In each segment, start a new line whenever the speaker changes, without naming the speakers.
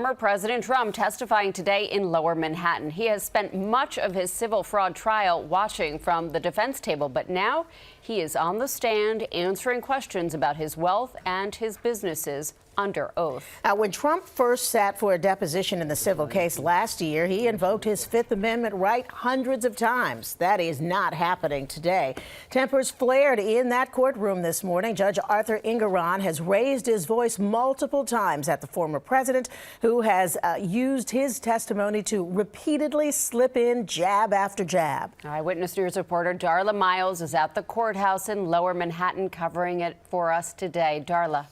Former President Trump testifying today in Lower Manhattan. He has spent much of his civil fraud trial watching from the defense table, but now he is on the stand answering questions about his wealth and his businesses under oath.
When Trump first sat for a deposition in the civil case last year, he invoked his Fifth Amendment right hundreds of times. That is not happening today. Tempers flared in that courtroom this morning. Judge Arthur Engoron has raised his voice multiple times at the former president, who has used his testimony to repeatedly slip in jab after jab.
Eyewitness News reporter Darla Miles is at the courthouse in Lower Manhattan covering it for us today. Darla.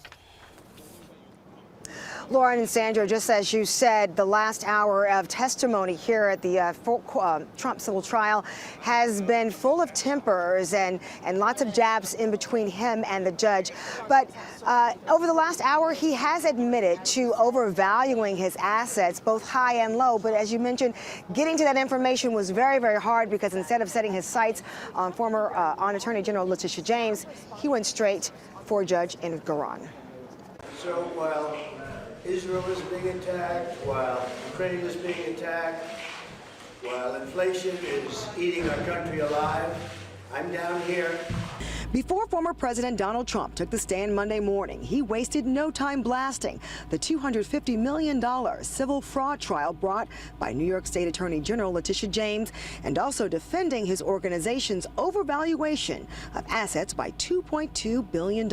Lauren and Sandra, just as you said, the last hour of testimony here at the Trump civil trial has been full of tempers and lots of jabs in between him and the judge. But over the last hour, he has admitted to overvaluing his assets, both high and low. But as you mentioned, getting to that information was very, very hard because instead of setting his sights on on Attorney General Letitia James, he went straight for Judge Engoron.
So while Israel is being attacked, while Ukraine is being attacked, while inflation is eating our country alive, I'm down here.
Before former President Donald Trump took the stand Monday morning, he wasted no time blasting the $250 million civil fraud trial brought by New York State Attorney General Letitia James, and also defending his organization's overvaluation of assets by $2.2 billion.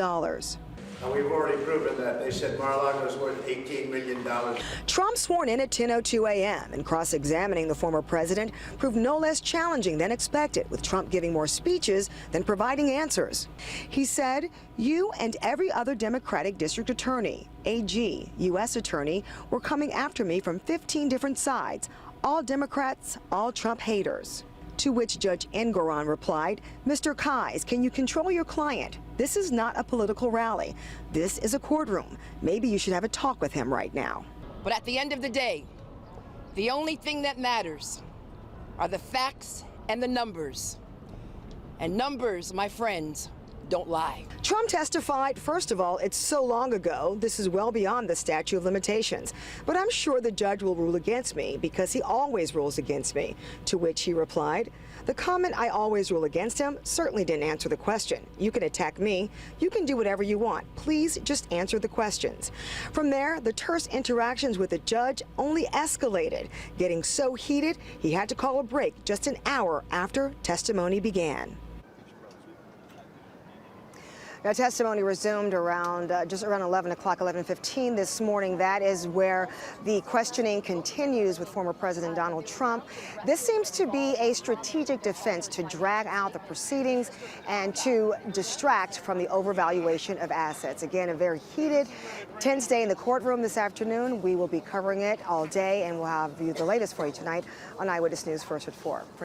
And we've already proven that. They said Mar-a-Lago is worth $18 million.
Trump sworn in at 10:02 a.m. and cross-examining the former president proved no less challenging than expected, with Trump giving more speeches than providing answers. He said, "You and every other Democratic district attorney, AG, U.S. attorney were coming after me from 15 different sides, all Democrats, all Trump haters." To which Judge Engoron replied, "Mr. Kise, can you control your client? This is not a political rally. This is a courtroom. Maybe you should have a talk with him right now."
But at the end of the day, the only thing that matters are the facts and the numbers. And numbers, my friends, don't lie.
Trump testified, first of all, it's so long ago, this is well beyond the statute of limitations. But I'm sure the judge will rule against me because he always rules against me. To which he replied, "The comment, 'I always rule against him,' certainly didn't answer the question. You can attack me. You can do whatever you want. Please just answer the questions." From there, the terse interactions with the judge only escalated, getting so heated he had to call a break just an hour after testimony began. Now, testimony resumed around just around 11 o'clock, 11:15 this morning. That is where the questioning continues with former President Donald Trump. This seems to be a strategic defense to drag out the proceedings and to distract from the overvaluation of assets. Again, a very heated, tense day in the courtroom this afternoon. We will be covering it all day, and we'll have the latest for you tonight on Eyewitness News First at 4.